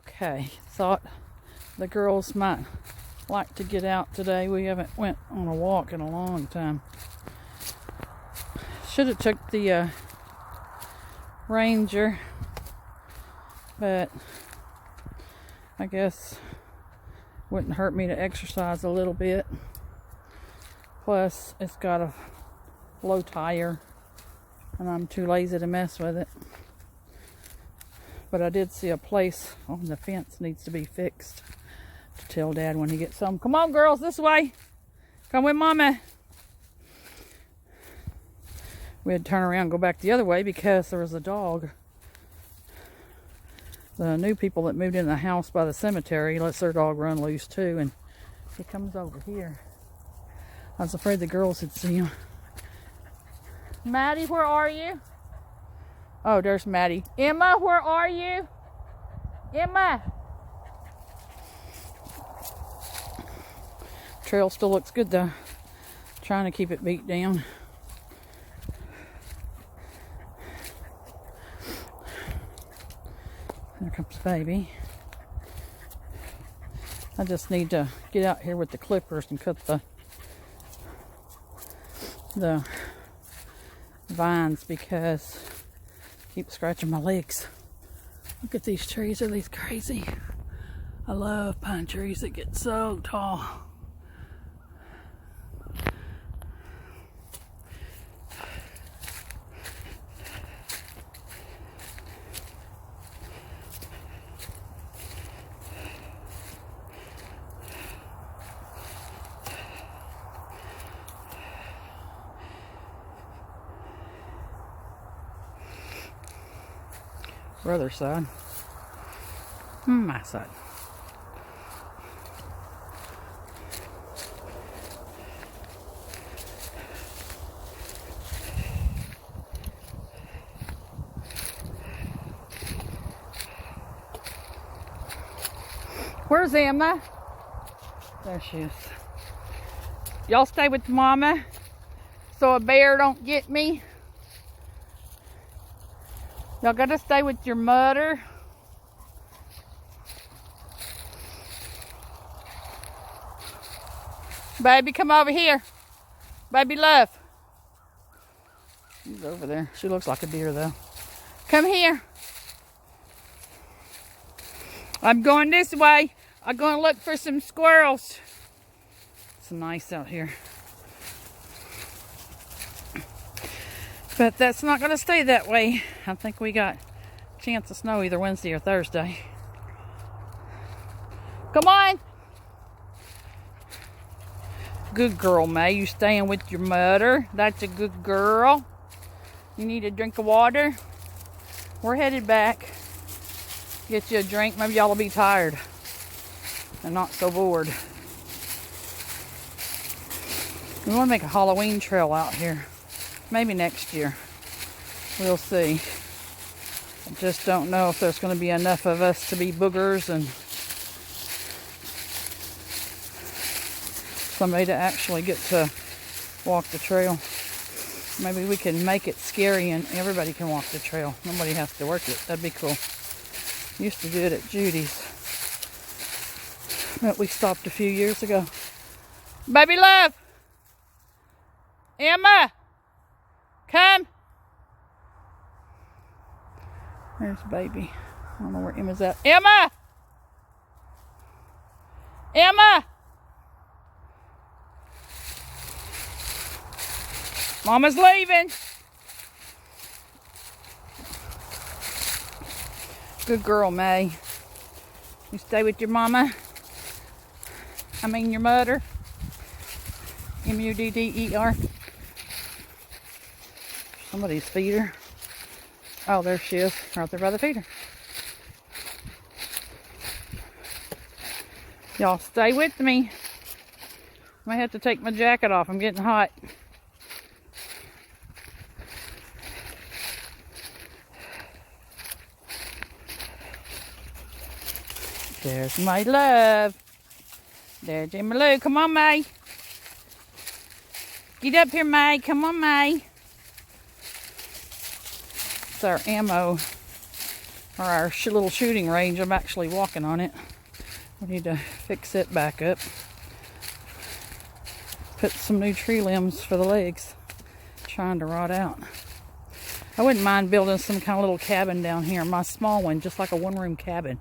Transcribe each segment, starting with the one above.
Okay, thought the girls might like to get out today. We haven't went on a walk in a long time. Should have took the Ranger, but I guess wouldn't hurt me to exercise a little bit. Plus, it's got a low tire, and I'm too lazy to mess with it. But I did see a place on the fence needs to be fixed to tell Dad when he gets home. Come on, girls, this way. Come with Mama. We had to turn around and go back the other way because there was a dog. The new people that moved in the house by the cemetery lets their dog run loose too, and he comes over here. I was afraid the girls would see him. Maddie, where are you? Oh, there's Maddie. Emma, where are you? Emma. Trail still looks good though. Trying to keep it beat down. There comes baby. I just need to get out here with the clippers and cut the vines because I keep scratching my legs. Look at these trees. Are these crazy? I love pine trees that get so tall. Other side. My side. Where's Emma? There she is. Y'all stay with Mama so a bear don't get me. Y'all gotta stay with your mother. Baby, come over here. Baby love. She's over there. She looks like a deer though. Come here. I'm going this way. I'm going to look for some squirrels. It's nice out here. But that's not going to stay that way. I think we got a chance of snow either Wednesday or Thursday. Come on. Good girl, May. You staying with your mother. That's a good girl. You need a drink of water. We're headed back. Get you a drink. Maybe y'all will be tired and not so bored. We want to make a Halloween trail out here. Maybe next year. We'll see. I just don't know if there's going to be enough of us to be boogers and somebody to actually get to walk the trail. Maybe we can make it scary and everybody can walk the trail. Nobody has to work it. That'd be cool. Used to do it at Judy's, but we stopped a few years ago. Baby love! Emma! Come! There's baby. I don't know where Emma's at. Emma! Emma! Mama's leaving. Good girl, May. You stay with your mama. I mean your mother. M-U-D-D-E-R. Somebody's feeder. Oh, there she is. Right there by the feeder. Y'all stay with me. I may have to take my jacket off. I'm getting hot. There's my love. There's Emma Lou. Come on, May. Get up here, May. Come on, May. It's our ammo or our little shooting range. I'm actually walking on it. We need to fix it back up. Put some new tree limbs for the legs. Trying to rot out. I wouldn't mind building some kind of little cabin down here. My small one, just like a one-room cabin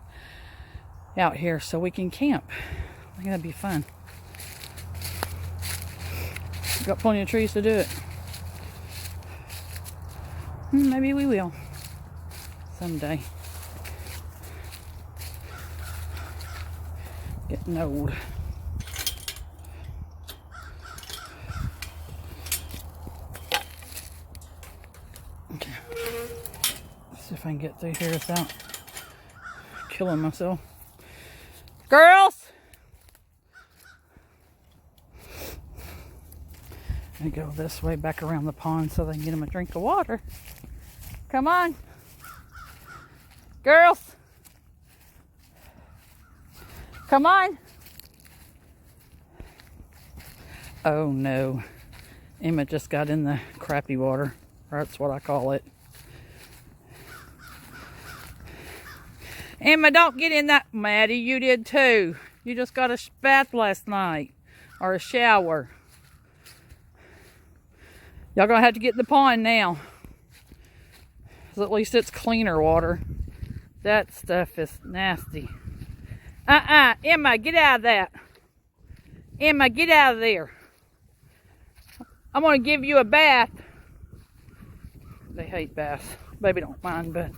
out here so we can camp. I think that'd be fun. Got plenty of trees to do it. Maybe we will. Someday. Getting old. Okay. Let's see if I can get through here without killing myself. Girls! I'm gonna go this way back around the pond so they can get them a drink of water. Come on. Girls! Come on. Oh no. Emma just got in the crappy water. That's what I call it. Emma, don't get in that. Maddie, you did too. You just got a bath last night. Or a shower. Y'all gonna have to get in the pond now. 'Cause at least it's cleaner water. That stuff is nasty. Emma, get out of that. Emma, get out of there. I'm gonna give you a bath. They hate baths. Baby don't mind, but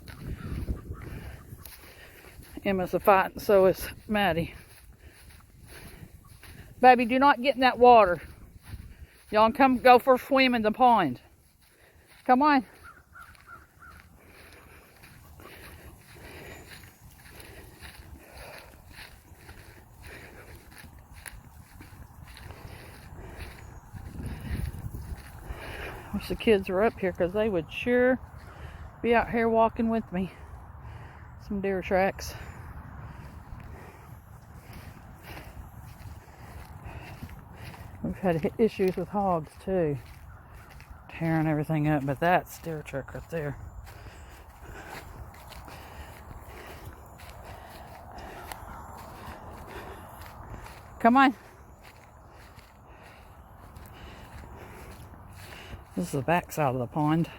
Emma's a fight, and so is Maddie. Baby, do not get in that water. Y'all come go for a swim in the pond. Come on. Wish the kids were up here because they would sure be out here walking with me. Some deer tracks. We've had issues with hogs too, tearing everything up, but that's deer track right there. Come on. This is the back side of the pond.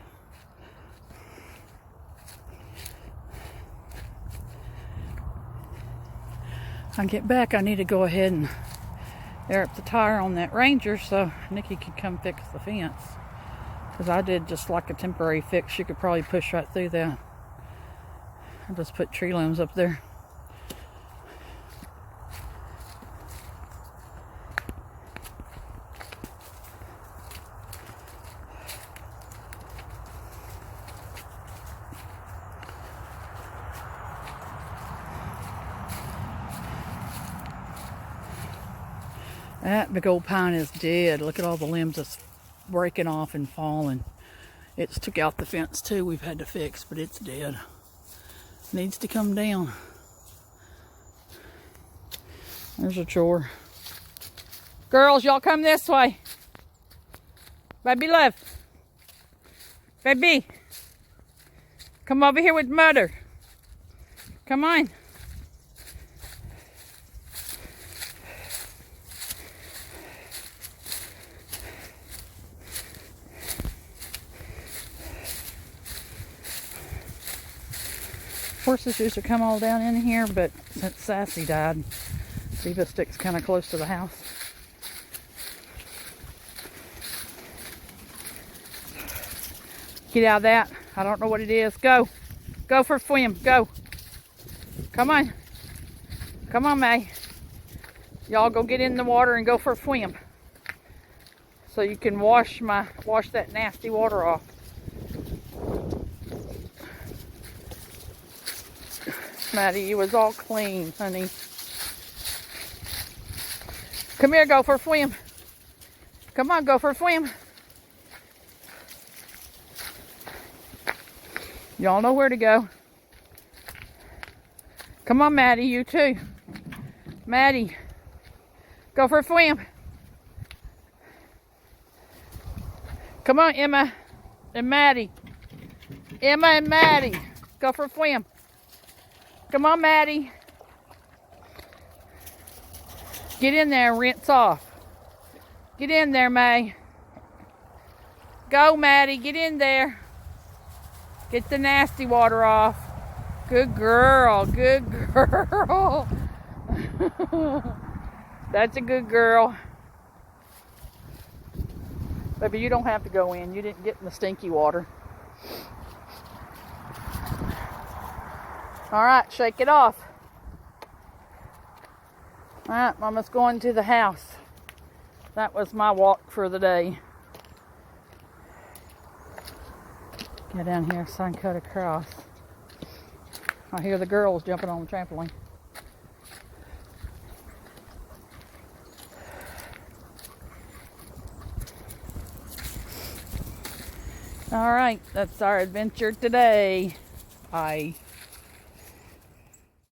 When I get back, I need to go ahead and air up the tire on that Ranger so Nikki could come fix the fence. Because I did just like a temporary fix. She could probably push right through that. I just put tree limbs up there. That big old pine is dead. Look at all the limbs that's breaking off and falling. It's took out the fence too. We've had to fix, but it's dead. Needs to come down. There's a chore. Girls, y'all come this way. Baby love. Baby. Come over here with mother. Come on. Horses used to come all down in here, but since Sassy died, Diva sticks kind of close to the house. Get out of that. I don't know what it is. Go. Go for a swim. Go. Come on. Come on, May. Y'all go get in the water and go for a swim. So you can wash that nasty water off. Maddie, you was all clean, honey. Come here, go for a swim. Come on, go for a swim. Y'all know where to go. Come on, Maddie, you too. Maddie, go for a swim. Come on, Emma and Maddie. Emma and Maddie, go for a swim. Come on, Maddie. Get in there and rinse off. Get in there, May. Go, Maddie. Get in there. Get the nasty water off. Good girl. Good girl. That's a good girl. Baby, you don't have to go in. You didn't get in the stinky water. All right, shake it off. All right, Mama's going to the house. That was my walk for the day. Get down here so I can cut across. I hear the girls jumping on the trampoline. All right, that's our adventure today. Bye.